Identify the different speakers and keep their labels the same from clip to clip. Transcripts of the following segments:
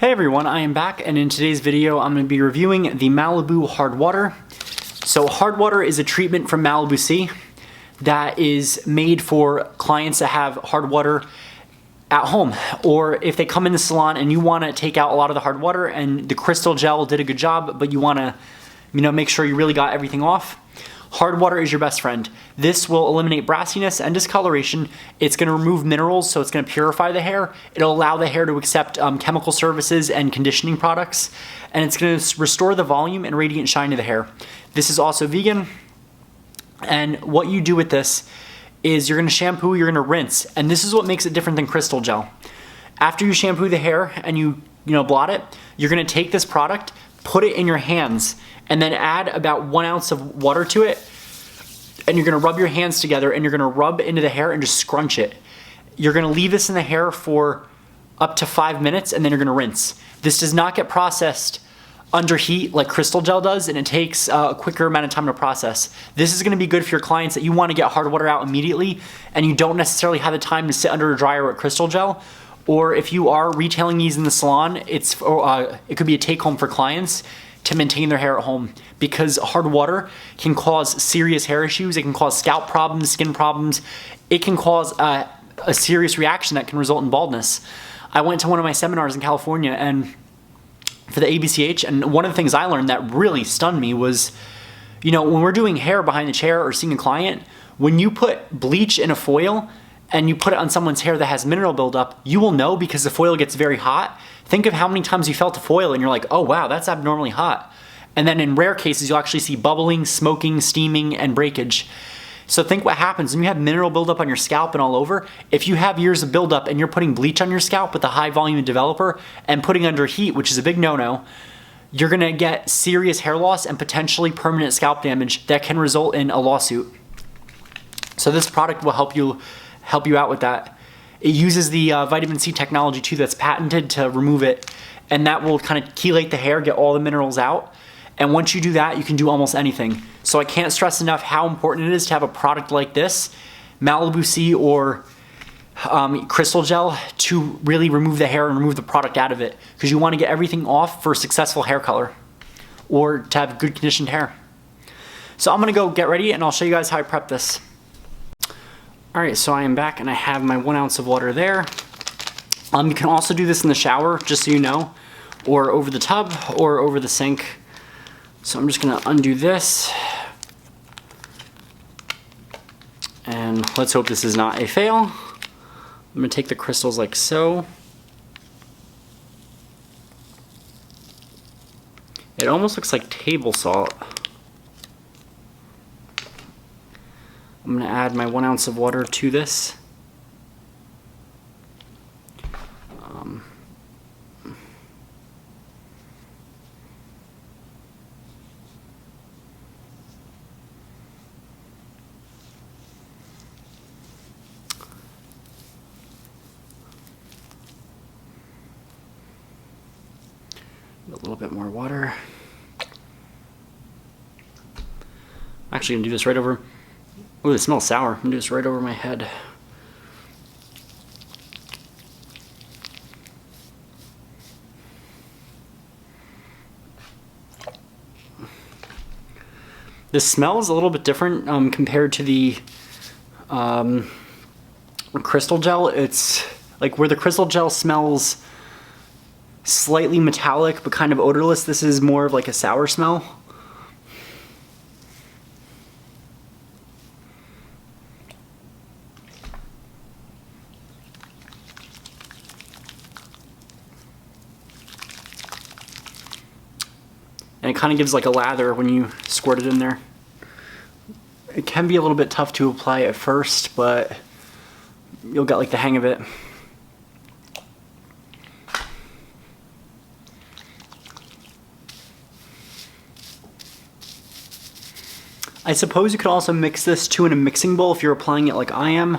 Speaker 1: Hey everyone, I am back, and in today's video I'm going to be reviewing the Malibu Hard Water. So hard water is a treatment from Malibu Sea that is made for clients that have hard water at home, or if they come in the salon and you want to take out a lot of the hard water and the crystal gel did a good job, but you want to make sure you really got everything off. Hard water is your best friend. This will eliminate brassiness and discoloration. It's going to remove minerals, so it's going to purify the hair. It'll allow the hair to accept chemical services and conditioning products, and it's going to restore the volume and radiant shine to the hair. This is also vegan, and what you do with this is you're going to shampoo, you're going to rinse, and this is what makes it different than crystal gel. After you shampoo the hair and you blot it, you're going to take this product, put it in your hands, and then add about 1 ounce of water to it, and you're gonna rub your hands together and you're gonna rub into the hair and just scrunch it. You're gonna leave this in the hair for up to 5 minutes, and then you're gonna rinse. This does not get processed under heat like crystal gel does, and it takes a quicker amount of time to process. This is gonna be good for your clients that you wanna get hard water out immediately and you don't necessarily have the time to sit under a dryer with crystal gel. Or if you are retailing these in the salon, it could be a take home for clients to maintain their hair at home, because hard water can cause serious hair issues. It can cause scalp problems, skin problems. It can cause a serious reaction that can result in baldness. I went to one of my seminars in California and for the ABCH, and one of the things I learned that really stunned me was, when we're doing hair behind the chair or seeing a client, when you put bleach in a foil and you put it on someone's hair that has mineral buildup, you will know because the foil gets very hot. Think of how many times you felt the foil and you're like, oh wow, that's abnormally hot. And then in rare cases, you'll actually see bubbling, smoking, steaming, and breakage. So think what happens when you have mineral buildup on your scalp and all over. If you have years of buildup and you're putting bleach on your scalp with a high volume developer and putting under heat, which is a big no-no, you're gonna get serious hair loss and potentially permanent scalp damage that can result in a lawsuit. So this product will help you out with that. It uses the vitamin C technology too that's patented to remove it, and that will kind of chelate the hair, get all the minerals out. And once you do that, you can do almost anything. So I can't stress enough how important it is to have a product like this, Malibu Sea or crystal gel, to really remove the hair and remove the product out of it, because you want to get everything off for successful hair color or to have good conditioned hair. So I'm gonna go get ready and I'll show you guys how I prep this. All right, so I am back and I have my 1 ounce of water there. You can also do this in the shower, just so you know, or over the tub or over the sink. So I'm just gonna undo this. And let's hope this is not a fail. I'm gonna take the crystals like so. It almost looks like table salt. I'm gonna add my 1 ounce of water to this. A little bit more water. I'm actually gonna do this right over. Ooh, it smells sour. I'm gonna do this right over my head. This smells a little bit different compared to the crystal gel. It's like where the crystal gel smells slightly metallic but kind of odorless. This is more of like a sour smell. And it kind of gives like a lather when you squirt it in there. It can be a little bit tough to apply at first, but you'll get like the hang of it. I suppose you could also mix this too in a mixing bowl if you're applying it like I am.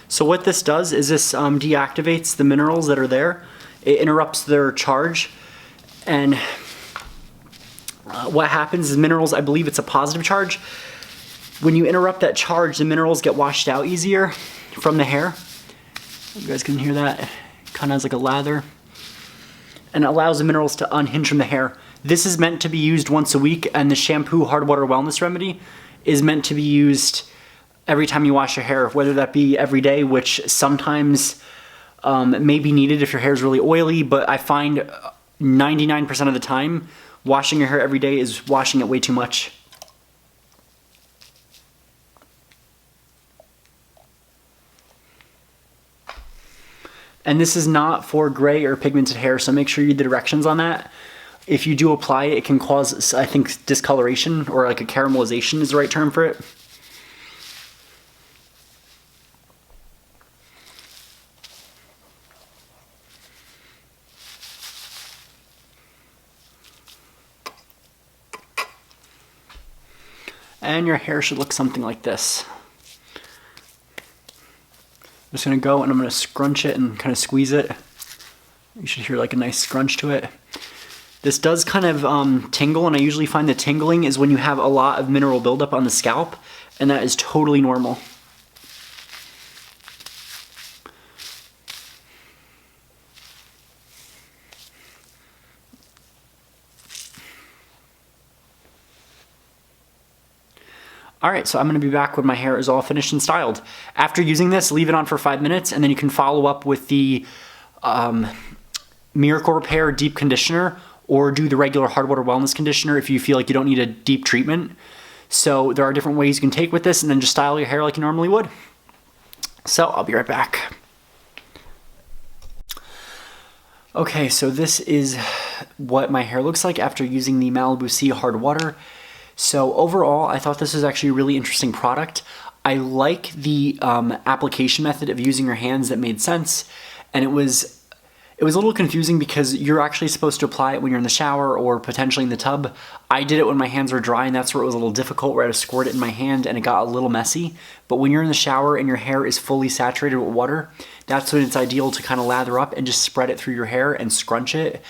Speaker 1: So what this does is this deactivates the minerals that are there. It interrupts their charge. And what happens is minerals, I believe it's a positive charge. When you interrupt that charge, the minerals get washed out easier from the hair. You guys can hear that. It kind of has like a lather. And it allows the minerals to unhinge from the hair. This is meant to be used once a week, and the shampoo hard water wellness remedy is meant to be used every time you wash your hair, whether that be every day, which sometimes may be needed if your hair is really oily, but I find 99% of the time, washing your hair every day is washing it way too much. And this is not for gray or pigmented hair, so make sure you read the directions on that. If you do apply it, it can cause, I think, discoloration, or like a caramelization is the right term for it. And your hair should look something like this. I'm just gonna go and I'm gonna scrunch it and kind of squeeze it. You should hear like a nice scrunch to it. This does kind of tingle, and I usually find the tingling is when you have a lot of mineral buildup on the scalp, and that is totally normal. Alright, so I'm going to be back when my hair is all finished and styled. After using this, leave it on for 5 minutes, and then you can follow up with the Miracle Repair Deep Conditioner, or do the regular Hard Water Wellness Conditioner if you feel like you don't need a deep treatment. So there are different ways you can take with this, and then just style your hair like you normally would. So I'll be right back. Okay, so this is what my hair looks like after using the Malibu Sea Hard Water. So overall, I thought this was actually a really interesting product. I like the application method of using your hands that made sense, and it was a little confusing because you're actually supposed to apply it when you're in the shower or potentially in the tub. I did it when my hands were dry, and that's where it was a little difficult, where I had to squirt it in my hand and it got a little messy. But when you're in the shower and your hair is fully saturated with water, that's when it's ideal to kind of lather up and just spread it through your hair and scrunch it.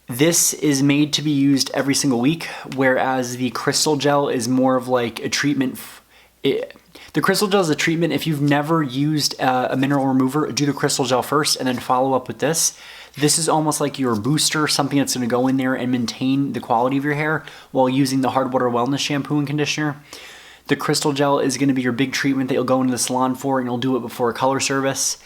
Speaker 1: This is made to be used every single week, whereas the crystal gel is more of like a treatment. The crystal gel is a treatment. If you've never used a mineral remover, do the crystal gel first and then follow up with this. This is almost like your booster, something that's going to go in there and maintain the quality of your hair while using the Hard Water Wellness shampoo and conditioner. The crystal gel is going to be your big treatment that you'll go into the salon for, and you'll do it before a color service.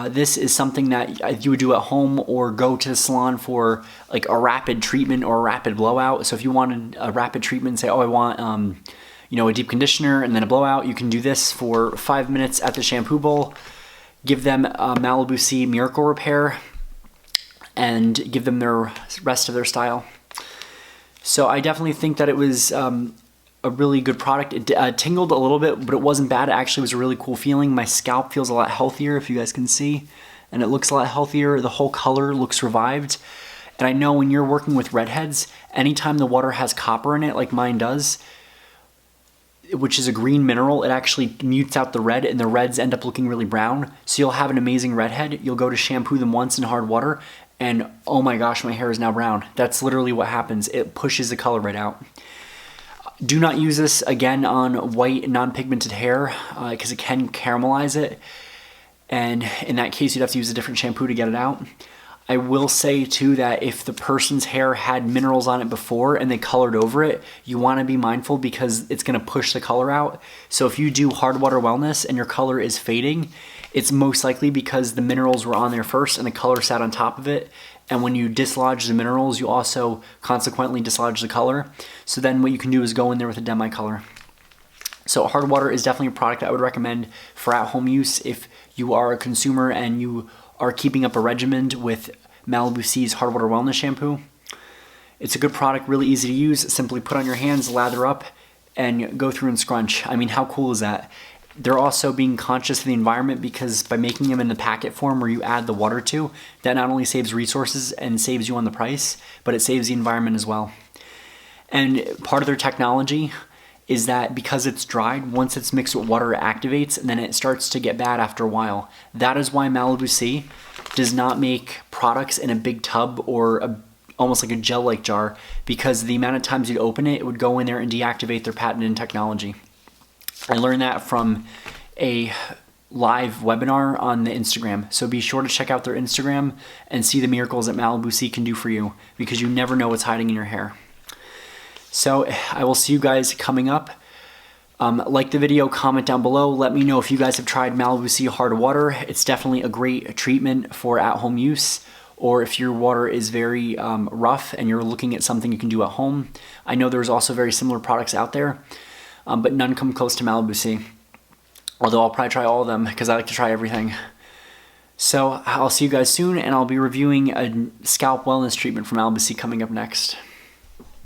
Speaker 1: This is something that you would do at home or go to the salon for, like a rapid treatment or a rapid blowout. So if you wanted a rapid treatment, say, oh, I want a deep conditioner and then a blowout, you can do this for 5 minutes at the shampoo bowl. Give them a Malibu Sea Miracle Repair and give them the rest of their style. So I definitely think that it was a really good product. It tingled a little bit, but it wasn't bad. It actually was a really cool feeling. My scalp feels a lot healthier, if you guys can see, and it looks a lot healthier. The whole color looks revived. And I know when you're working with redheads, anytime the water has copper in it, like mine does, which is a green mineral, it actually mutes out the red, and the reds end up looking really brown. So you'll have an amazing redhead. You'll go to shampoo them once in hard water, and oh my gosh, my hair is now brown. That's literally what happens. It pushes the color right out. Do not use this again on white non-pigmented hair because it can caramelize it, and in that case you'd have to use a different shampoo to get it out. I will say too that if the person's hair had minerals on it before and they colored over it, you want to be mindful because it's going to push the color out. So if you do Hard Water Wellness and your color is fading, it's most likely because the minerals were on there first and the color sat on top of it. And when you dislodge the minerals, you also consequently dislodge the color. So then what you can do is go in there with a demi color. So hard water is definitely a product I would recommend for at-home use if you are a consumer and you are keeping up a regimen with Malibu Sea's Hard Water Wellness Shampoo. It's a good product, really easy to use. Simply put on your hands, lather up, and go through and scrunch. I mean, how cool is that? They're also being conscious of the environment because by making them in the packet form where you add the water to, that not only saves resources and saves you on the price, but it saves the environment as well. And part of their technology is that because it's dried, once it's mixed with water, it activates, and then it starts to get bad after a while. That is why Malibu Sea does not make products in a big tub or almost like a gel-like jar, because the amount of times you'd open it, it would go in there and deactivate their patented technology. I learned that from a live webinar on the Instagram. So be sure to check out their Instagram and see the miracles that Malibu Sea can do for you, because you never know what's hiding in your hair. So I will see you guys coming up. Like the video, comment down below. Let me know if you guys have tried Malibu Sea Hard Water. It's definitely a great treatment for at-home use, or if your water is very rough and you're looking at something you can do at home. I know there's also very similar products out there, but none come close to Malibu Sea. Although I'll probably try all of them because I like to try everything. So I'll see you guys soon, and I'll be reviewing a scalp wellness treatment from Malibu Sea coming up next.